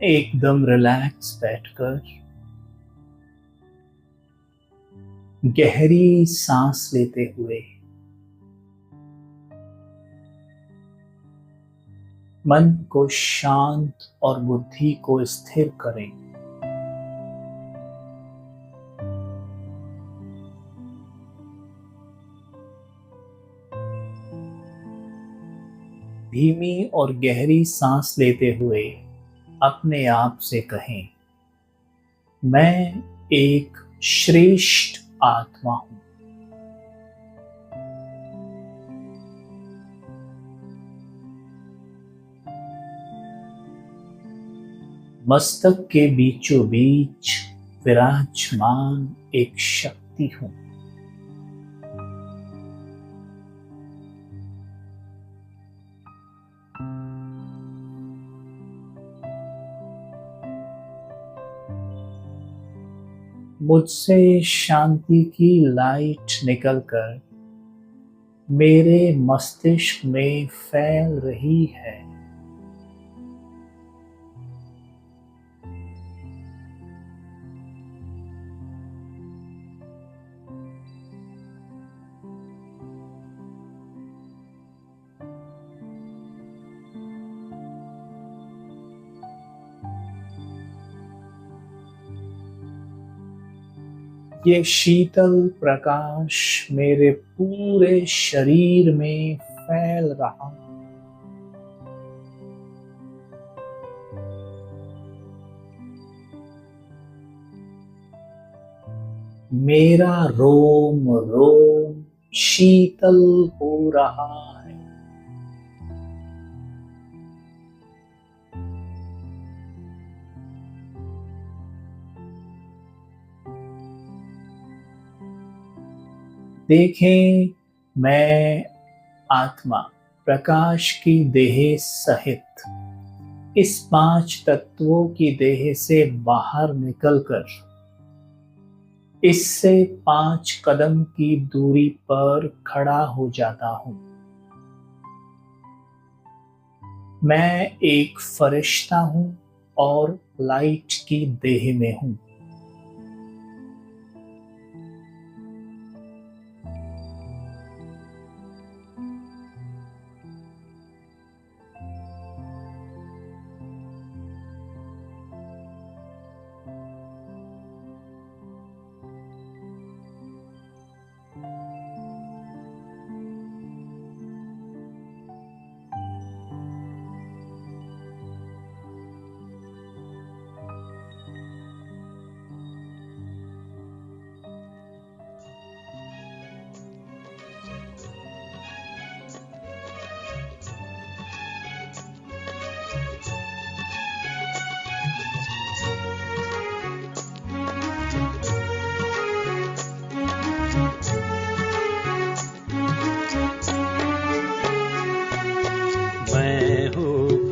एकदम रिलैक्स बैठकर गहरी सांस लेते हुए मन को शांत और बुद्धि को स्थिर करें। धीमी और गहरी सांस लेते हुए अपने आप से कहें, मैं एक श्रेष्ठ आत्मा हूं। मस्तक के बीचों बीच विराजमान एक शक्ति हूं। मुझसे शांति की लाइट निकलकर मेरे मस्तिष्क में फैल रही है। ये शीतल प्रकाश मेरे पूरे शरीर में फैल रहा है। मेरा रोम रोम शीतल हो रहा है। देखें, मैं आत्मा प्रकाश की देह सहित इस 5 तत्वों की देह से बाहर निकलकर इससे 5 कदम की दूरी पर खड़ा हो जाता हूं। मैं एक फरिश्ता हूं और लाइट की देह में हूं।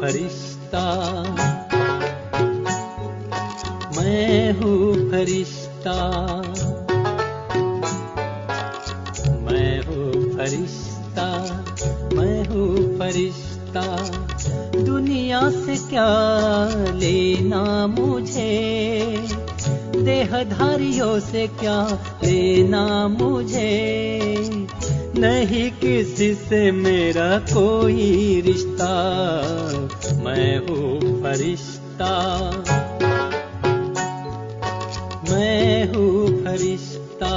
फरिश्ता, मैं हूँ फरिश्ता, मैं हूँ फरिश्ता, मैं हूँ फरिश्ता। दुनिया से क्या लेना मुझे, देहधारियों से क्या लेना मुझे, नहीं किसी से मेरा कोई रिश्ता। मैं हूँ फरिश्ता, मैं हूँ फरिश्ता।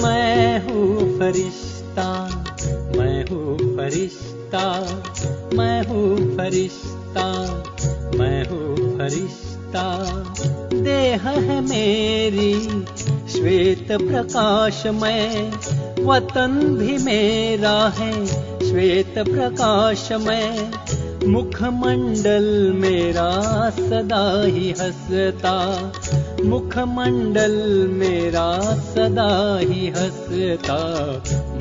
मैं हूँ फरिश्ता, मैं हूँ फरिश्ता, मैं हूँ फरिश्ता, मैं हूँ फरिश्ता। देह है मेरी श्वेत प्रकाशमय, वतन भी मेरा है श्वेत प्रकाशमय। मुखमंडल मेरा सदा ही हंसता, मुखमंडल मेरा सदा ही हंसता।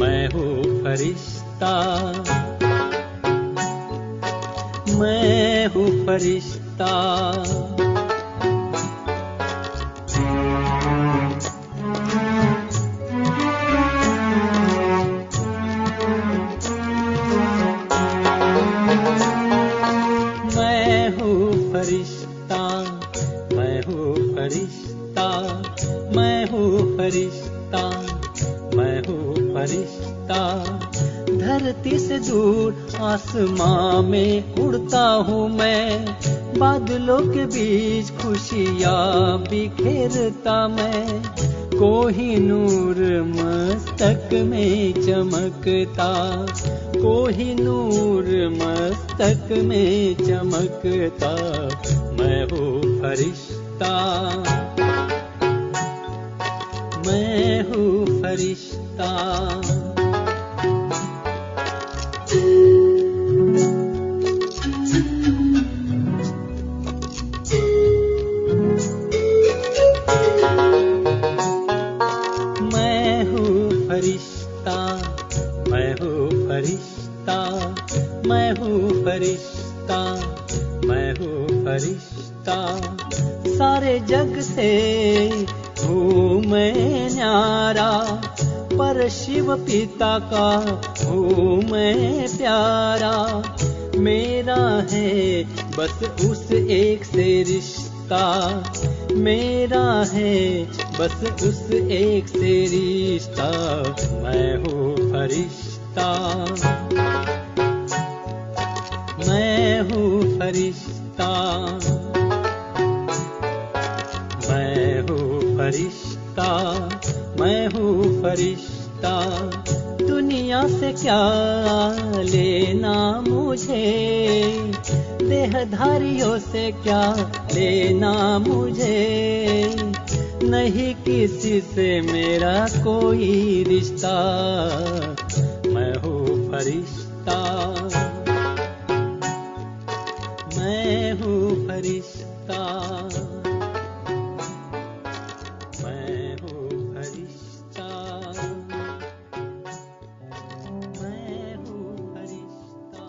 मैं हूँ फरिश्ता, मैं हूँ फरिश्ता। हूँ फरिश्ता, मैं हूँ फरिश्ता, मैं हूँ फरिश्ता। धरती से दूर आसमां में उड़ता हूँ मैं, बादलों के बीच खुशियाँ बिखेरता मैं। कोहिनूर मस्तक में चमकता, कोहिनूर मस्तक में चमकता, मैं हूँ फरिश्ता, मैं हूँ फरिश्ता। मैं हूँ फरिश्ता, मैं हूँ फरिश्ता, मैं हूँ फरिश्ता, मैं हूँ फरिश्ता। सारे जग से हूँ मैं न्यारा, पर शिव पिता का हूँ मैं प्यारा। मेरा है बस उस एक से रिश्ता, मेरा है बस उस एक से रिश्ता। मैं हूँ फरिश्ता, मैं हूँ फरिश्ता, मैं हूँ फरिश्ता, मैं हूँ फरिश्ता। दुनिया से क्या लेना मुझे, देहधारियों से क्या लेना मुझे। नहीं किसी से मेरा कोई रिश्ता, मैं हूँ फरिश्ता, मैं हूँ फरिश्ता, मैं हूँ फरिश्ता, मैं हूँ फरिश्ता।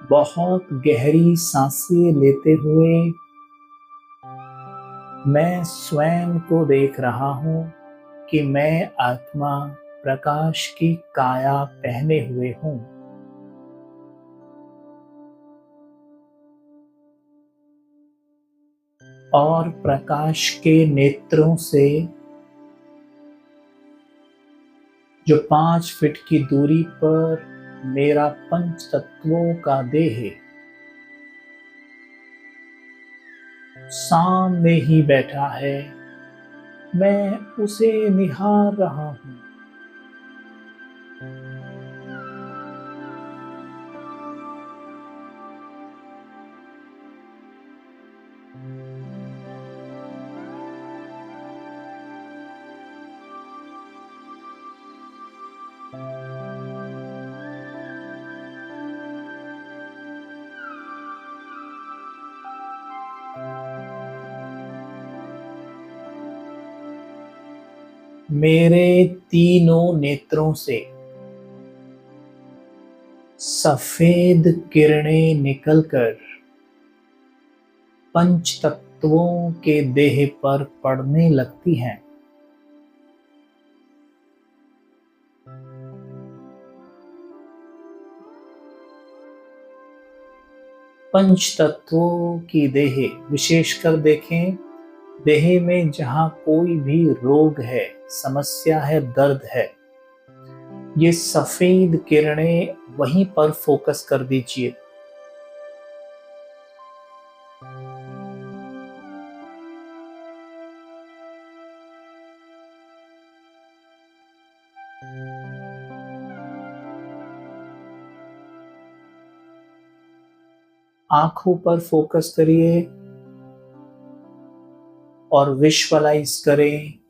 बहुत गहरी सांसें लेते हुए मैं स्वयं को देख रहा हूँ कि मैं आत्मा प्रकाश की काया पहने हुए हूँ और प्रकाश के नेत्रों से जो 5 फीट की दूरी पर मेरा पंच तत्वों का देह सामने ही बैठा है, मैं उसे निहार रहा हूँ। मेरे तीनों नेत्रों से सफेद किरणें निकलकर पंच तत्वों के देह पर पड़ने लगती हैं। पंच तत्वों की देह विशेषकर देखें, देह में जहां कोई भी रोग है, समस्या है, दर्द है, ये सफेद किरणें वहीं पर फोकस कर दीजिए। आंखों पर फोकस करिए और विजुअलाइज करें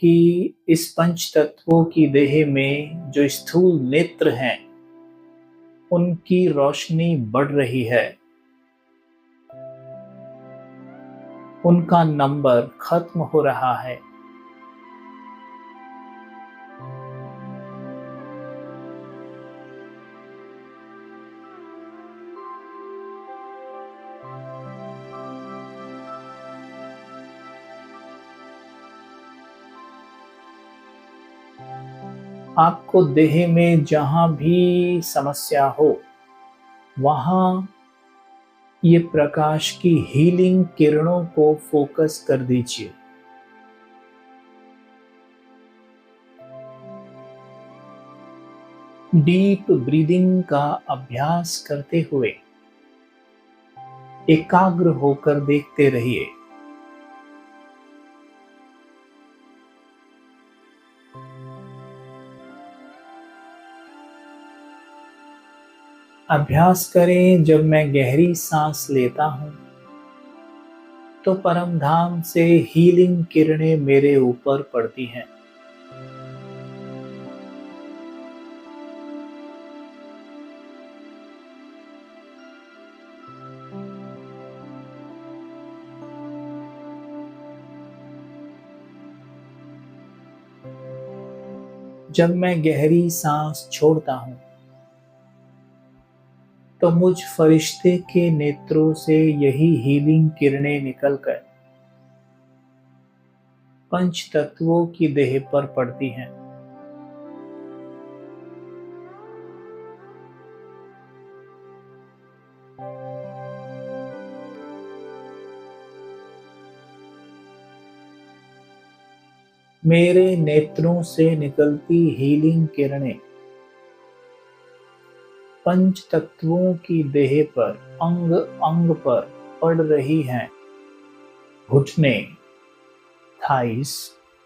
कि इस पंच तत्वों की देह में जो स्थूल नेत्र हैं उनकी रोशनी बढ़ रही है, उनका नंबर खत्म हो रहा है। आपको देह में जहां भी समस्या हो, वहां ये प्रकाश की हीलिंग किरणों को फोकस कर दीजिए। डीप ब्रीदिंग का अभ्यास करते हुए एकाग्र होकर देखते रहिए। अभ्यास करें, जब मैं गहरी सांस लेता हूं तो परम धाम से हीलिंग किरणें मेरे ऊपर पड़ती हैं। जब मैं गहरी सांस छोड़ता हूं तो मुझ फरिश्ते के नेत्रों से यही हीलिंग किरणें निकलकर पंच तत्वों की देह पर पड़ती हैं। मेरे नेत्रों से निकलती हीलिंग किरणें पंच तत्वों की देह पर अंग अंग पर पड़ रही हैं। घुटने, thighs,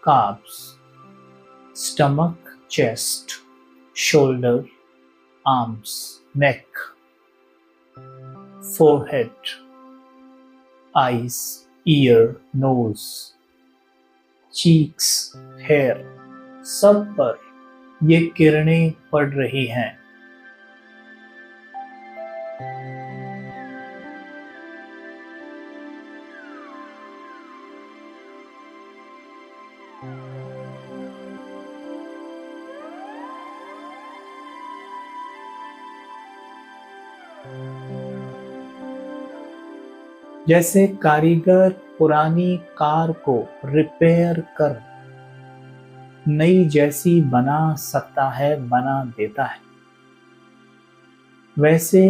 calves, stomach, chest, shoulder, arms, neck, forehead, eyes, ear, nose, cheeks, hair, सब पर ये किरणें पड़ रही हैं। जैसे कारीगर पुरानी कार को रिपेयर कर नई जैसी बना सकता है, बना देता है, वैसे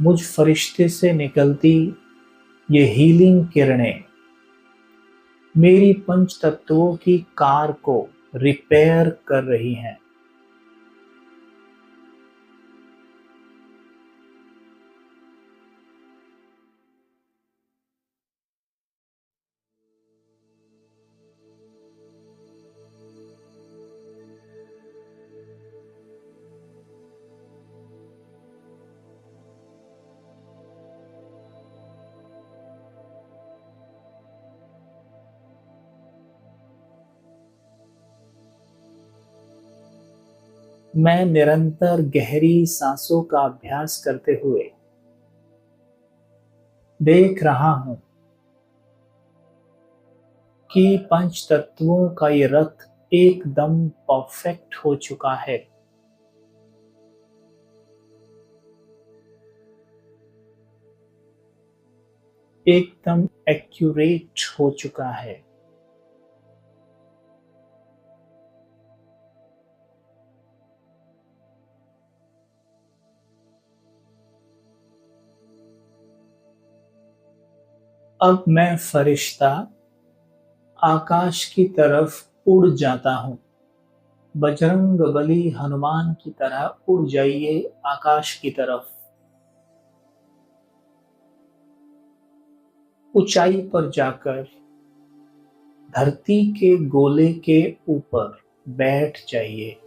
मुझ फरिश्ते से निकलती ये हीलिंग किरणें मेरी पंच तत्वों की कार को रिपेयर कर रही हैं। मैं निरंतर गहरी सांसों का अभ्यास करते हुए देख रहा हूं कि पंच तत्वों का ये रथ एकदम परफेक्ट हो चुका है। एकदम एक्यूरेट हो चुका है। अब मैं फरिश्ता आकाश की तरफ उड़ जाता हूं। बजरंग बली हनुमान की तरह उड़ जाइए आकाश की तरफ। ऊंचाई पर जाकर धरती के गोले के ऊपर बैठ जाइए।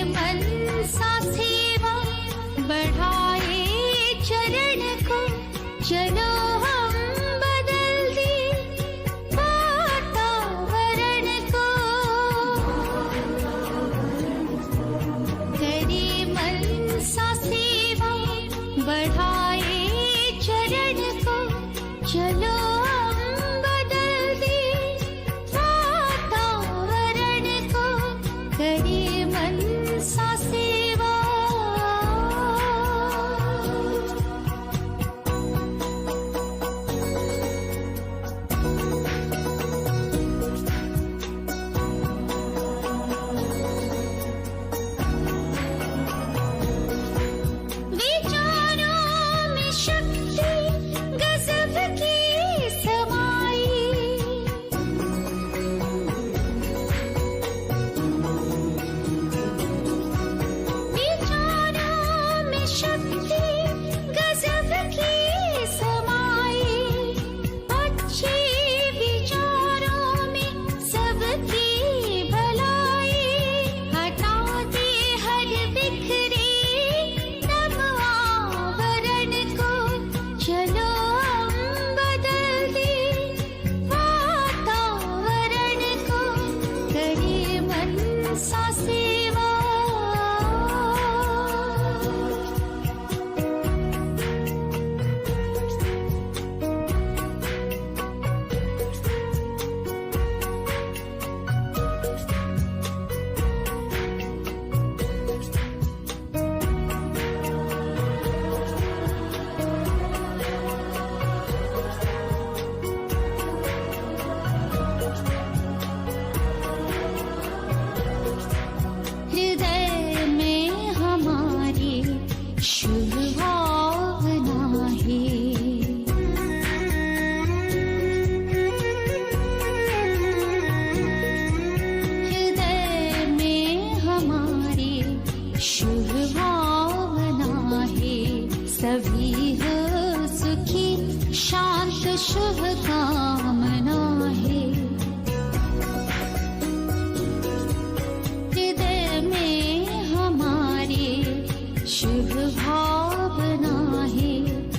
मन सा सेवा बढ़ाए चरण को, चलो हम बदल दे वातावरण को। करे मन सा सेवा बढ़ाए चरण को, चलो हम बदल दे वातावरण को। करे मन सा सेवा। विचारों में शक्ति गजब की समाई, विचारों में शक्ति गजब की समाई। अच्छे विचारों में सबकी भलाई, हटा दे हर बिखरे तम आवरण को। चलो हम बदल दे वातावरण को। करे मन सा सेवा। हृदय में हमारे शुभ भावना है। हृदय में हमारे शुभ भावना है। सभी हो सुखी शांत शुभ कामना है। हृदय में हमारे शुभ भावना है।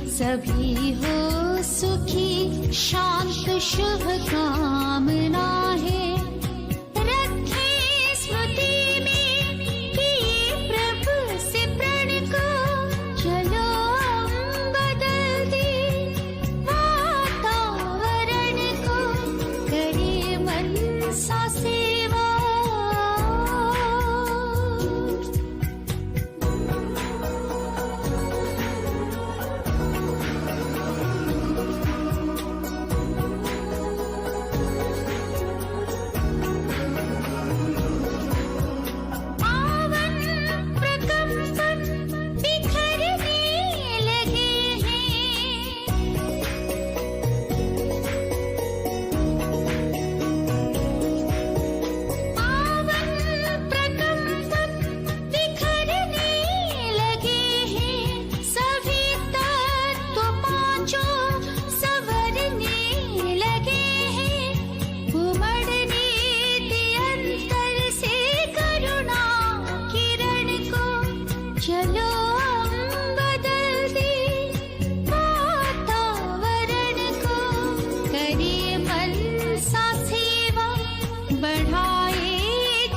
सभी हो सुखी शांत शुभ कामना है। रखे स्मृति में किए प्रभु से प्रण को, चलो हम बदल दे वातावरण को। करे मन सा सेवा। पावन प्रकंपन बिखरने लगे हैं। पावन प्रकंपन बिखरने लगे हैं। सभी तत्व पांचों संवरने लगे हैं। उमड़ने दे अंतर से करुणा किरण को। चलो हम बदल दे वातावरण को। करे मन सा सेवा बढ़ाए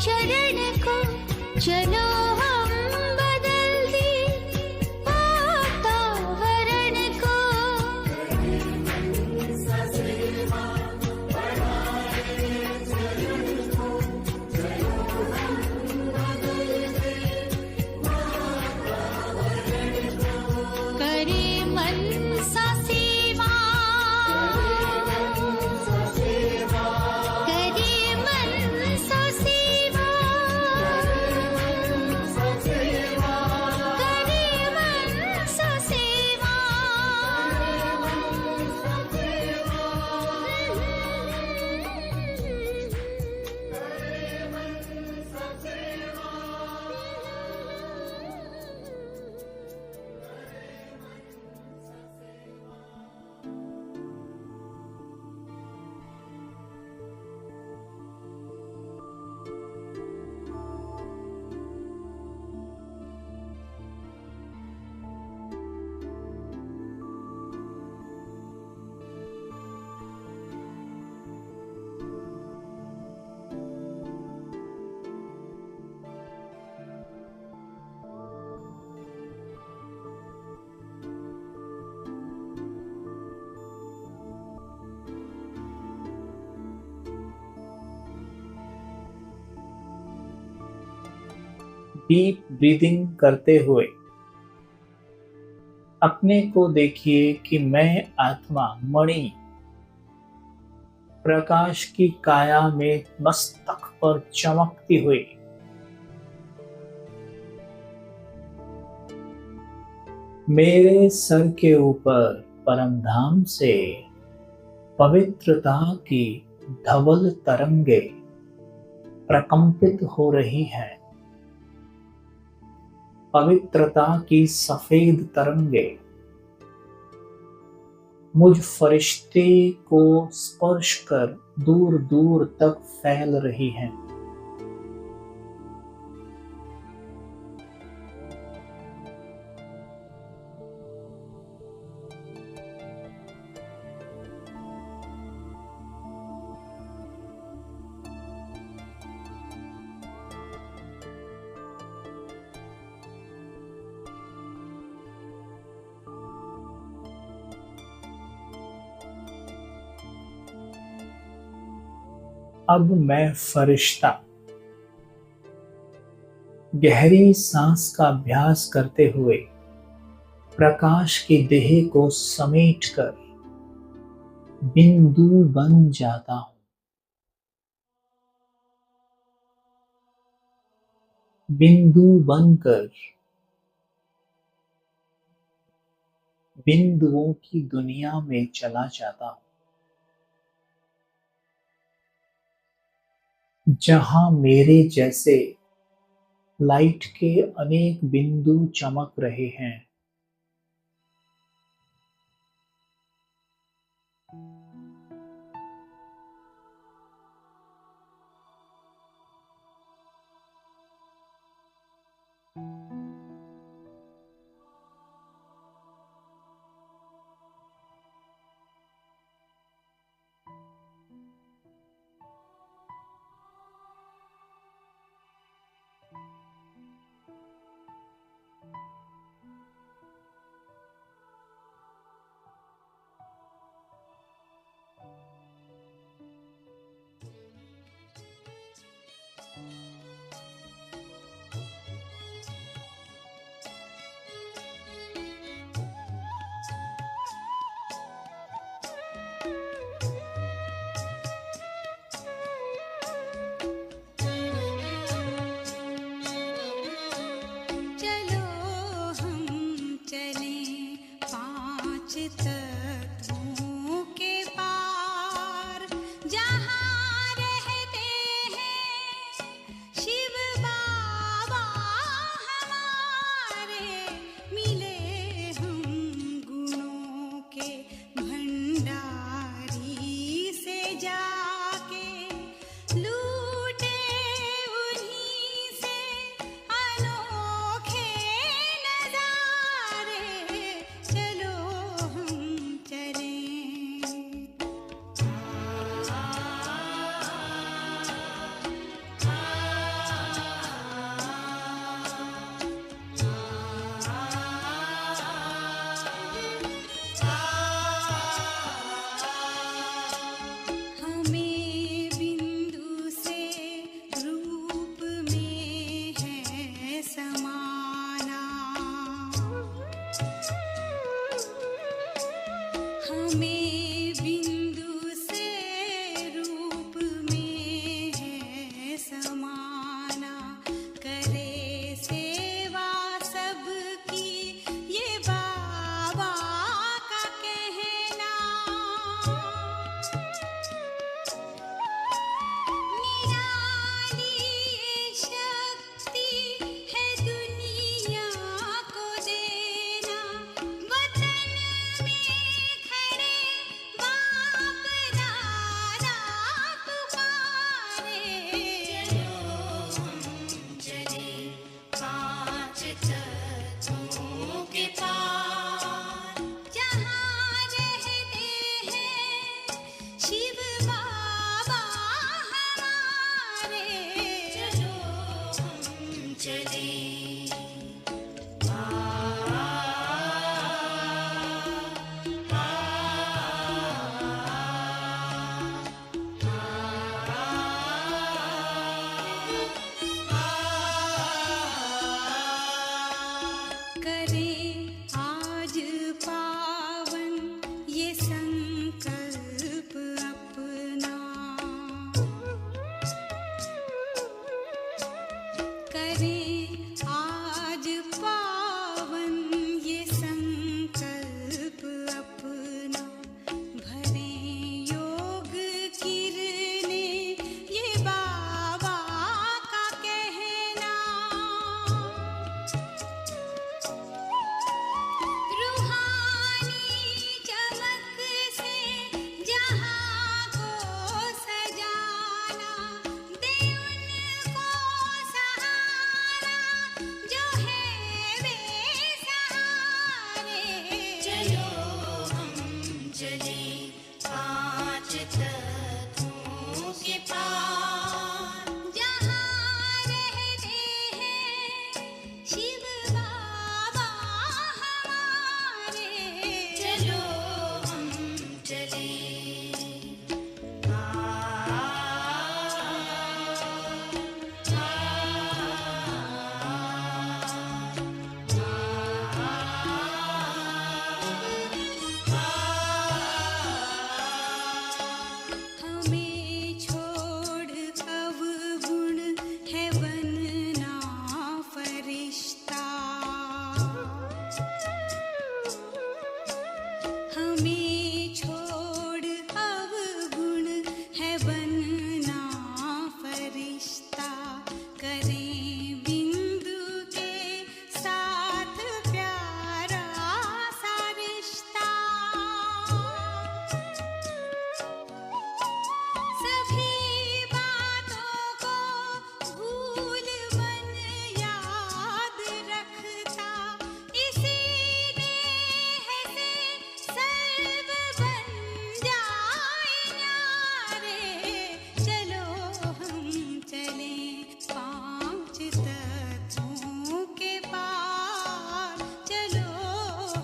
चरण को। चलो हम बदल दे वातावरण को। डीप ब्रीदिंग करते हुए अपने को देखिए कि मैं आत्मा मणि प्रकाश की काया में मस्तक पर चमकती हुई मेरे सर के ऊपर परमधाम से पवित्रता की धवल तरंगे प्रकंपित हो रही हैं। पवित्रता की सफेद तरंगे मुझ फरिश्ते को स्पर्श कर दूर दूर तक फैल रही हैं। अब मैं फरिश्ता गहरी सांस का अभ्यास करते हुए प्रकाश की देह को समेटकर बिंदु बन जाता हूं। बिंदु बनकर बिंदुओं की दुनिया में चला जाता हूं, जहां मेरे जैसे लाइट के अनेक बिंदु चमक रहे हैं। चलो हम चलें पांच तत्वों के पार, जहाँ रहते हैं शिव बाबा हमारे। मिले हम गुणों के भंडारी से जाके, लूटे उन्हीं से अनोखे नजारे। चलो हम चलें। हमें बिंदु से रूप में है समाना। हमें बिंदु से रूप में है समाना। करे सेवा सबकी ये बाबा का कहना। निराली शक्ति है दुनिया को देना। वतन में खड़े बाप दादा पुकारे। चलो हम चले पांच तत्वों के पार, जहाँ रहते हैं शिव बाबा हमारे। चलो हम चले। करें आज पावन ये संकल्प अपना, करें आज पावन ये संकल्प अपना, भरें योग किरणें ये बाबा का कहना, रूहानी चमक से जहां को सजाना, दे उनको सहारा जो है बेसहारे। चलो हम चले पांच तत्वों के पार, जहां रहते हैं शिव बाबा हमारे। चलो हम चले हमें छोड़ अवगुण है बनना फरिश्ता, हमें छोड़ अवगुण है बनना फरिश्ता, करें बिंदु के साथ प्यारा सा रिश्ता, सभी बातों को भूल मन याद रखता, इसी नेह से सर्व बन जाए न्यारे। चलो हम चलें पांच तत्वों के पार, चलो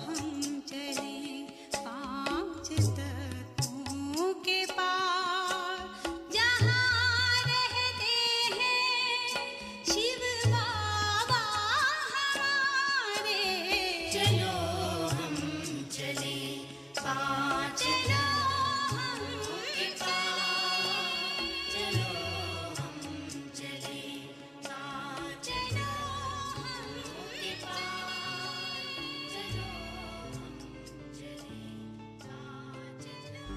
हम चलें पांच तत्वों के पार, जहां रहते हैं शिव बाबा हमारे। चलो हम चले पांच, चलो हम के पार, चलो हम चले पांच, चलो हम के पार, चलो हम चले पांच, चलो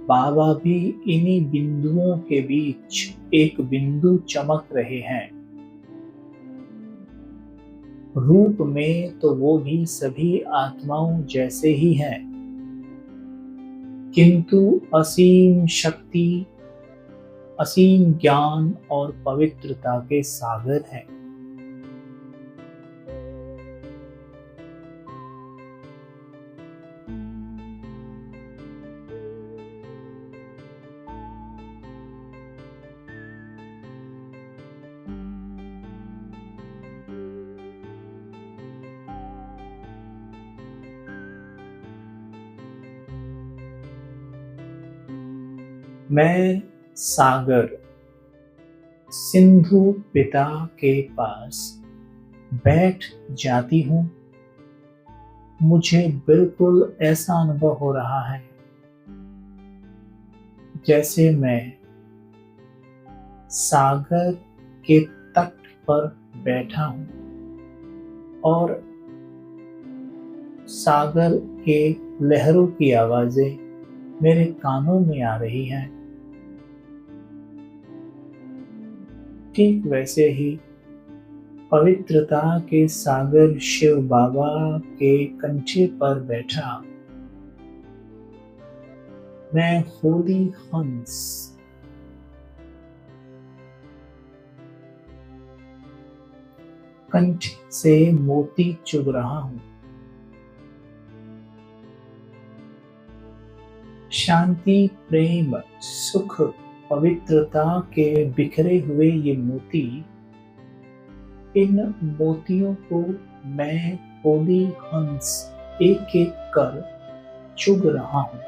बाबा भी इन्हीं बिंदुओं के बीच एक बिंदु चमक रहे हैं। रूप में तो वो भी सभी आत्माओं जैसे ही हैं, किंतु असीम शक्ति, असीम ज्ञान और पवित्रता के सागर हैं। मैं सागर सिंधु पिता के पास बैठ जाती हूँ। मुझे बिल्कुल ऐसा अनुभव हो रहा है जैसे मैं सागर के तट पर बैठा हूँ और सागर के लहरों की आवाजें मेरे कानों में आ रही हैं। ठीक वैसे ही पवित्रता के सागर शिव बाबा के कंठे पर बैठा मैं होली हंस कंठ से मोती चुग रहा हूं। शांति, प्रेम, सुख, पवित्रता के बिखरे हुए ये मोती, इन मोतियों को मैं होली हंस एक एक कर चुग रहा हूं।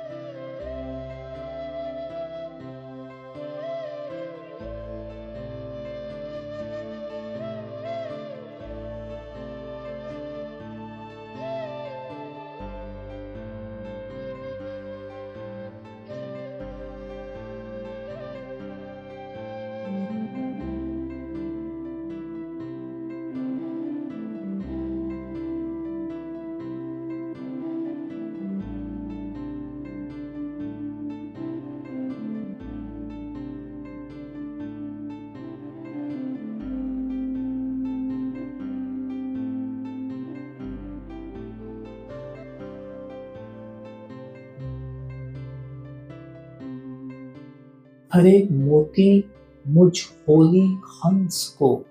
हर एक मोती मुझ होली हंस को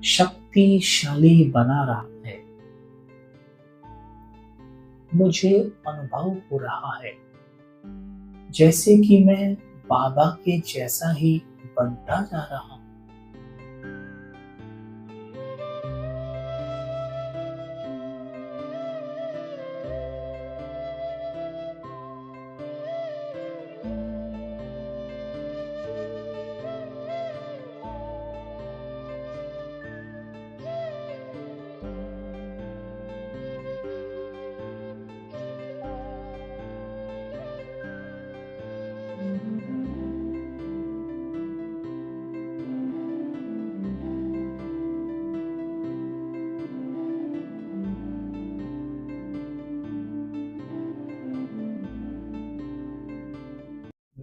शक्तिशाली बना रहा है। मुझे अनुभव हो रहा है जैसे कि मैं बाबा के जैसा ही बनता जा रहा हूं।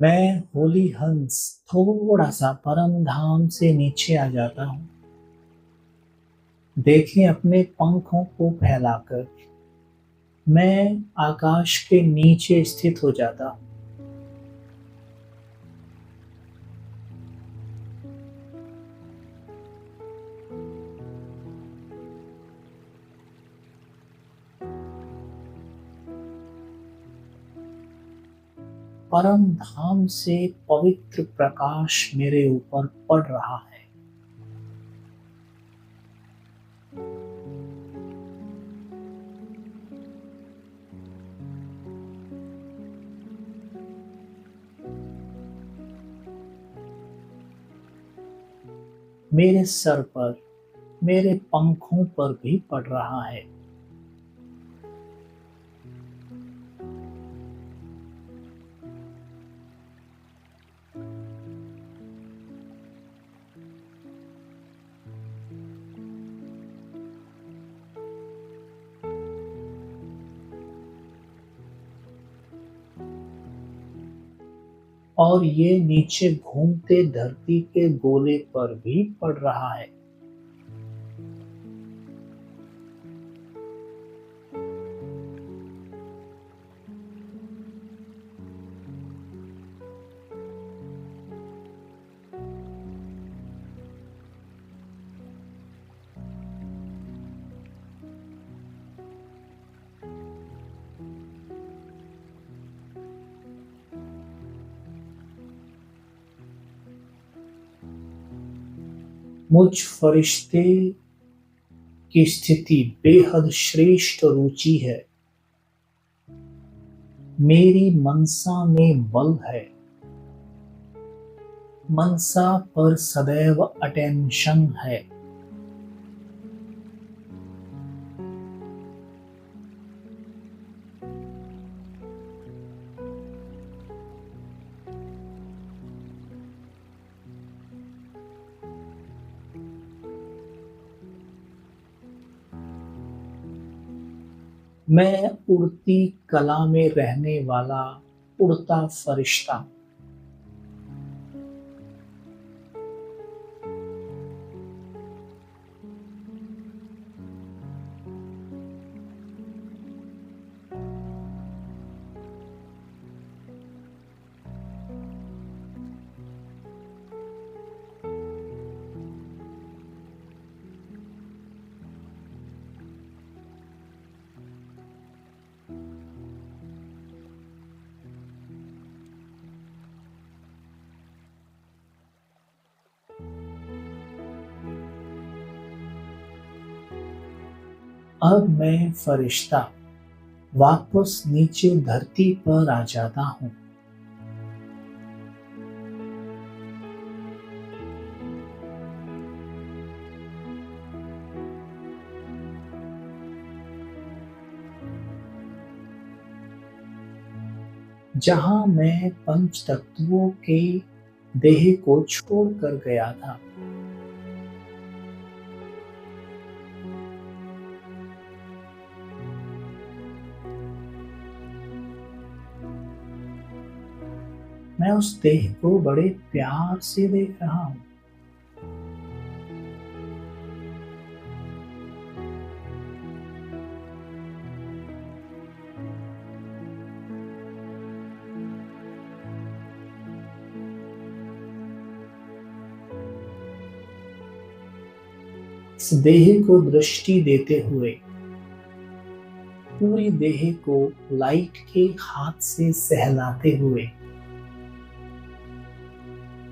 मैं होली हंस थोड़ा सा परम धाम से नीचे आ जाता हूं। देखें, अपने पंखों को फैलाकर मैं आकाश के नीचे स्थित हो जाता हूं। परम धाम से पवित्र प्रकाश मेरे ऊपर पड़ रहा है। मेरे सर पर, मेरे पंखों पर भी पड़ रहा है। और ये नीचे घूमते धरती के गोले पर भी पड़ रहा है। मुझ फरिश्ते की स्थिति बेहद श्रेष्ठ रुचि है। मेरी मनसा में बल है। मनसा पर सदैव अटेंशन है। मैं उड़ती कला में रहने वाला उड़ता फरिश्ता। अब मैं फरिश्ता वापस नीचे धरती पर आ जाता हूँ। जहाँ मैं पंच तत्वों के देह को छोड़कर गया था। मैं उस देह को बड़े प्यार से देख रहा हूँ। इस देह को दृष्टि देते हुए पूरी देह को लाइट के हाथ से सहलाते हुए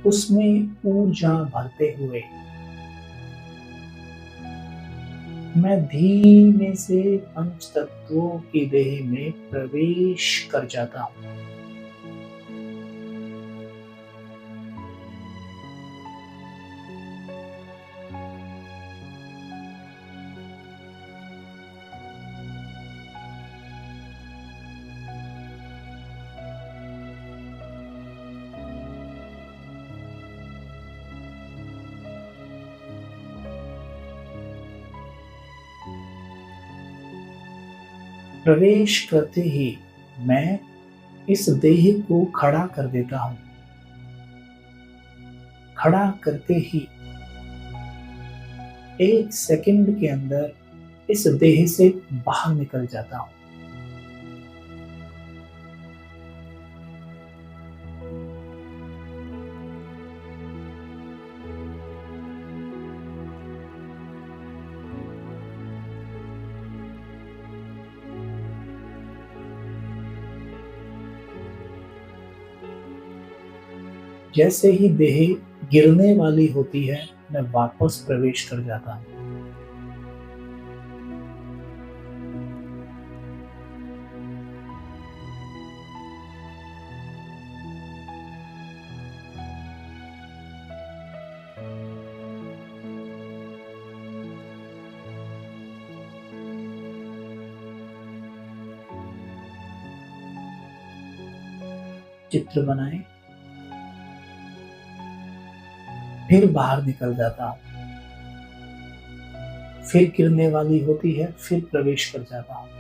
उसमें ऊर्जा भरते हुए मैं धीमे से पंच तत्वों की देह में प्रवेश कर जाता हूँ। प्रवेश करते ही मैं इस देह को खड़ा कर देता हूँ। खड़ा करते ही 1 सेकंड के अंदर इस देह से बाहर निकल जाता हूँ। जैसे ही देह गिरने वाली होती है मैं वापस प्रवेश कर जाता हूँ। चित्र बनाएं, फिर बाहर निकल जाता हूँ। फिर गिरने वाली होती है, फिर प्रवेश कर जाता हूँ।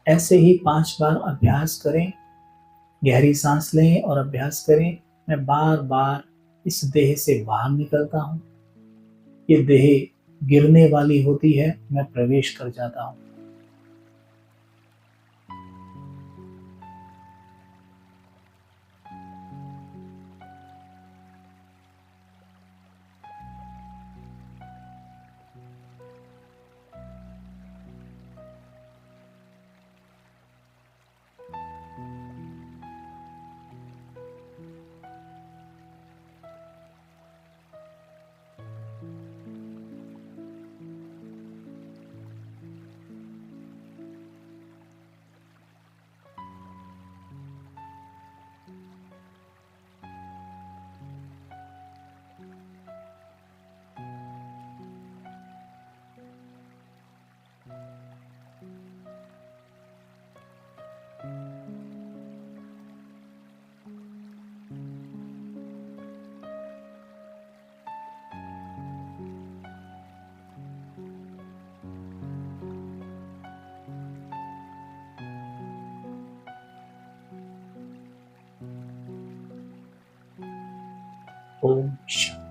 ऐसे ही 5 बार अभ्यास करें। गहरी सांस लें और अभ्यास करें। मैं बार बार इस देह से बाहर निकलता हूँ। ये देह गिरने वाली होती है, मैं प्रवेश कर जाता हूँ। ओम शांति।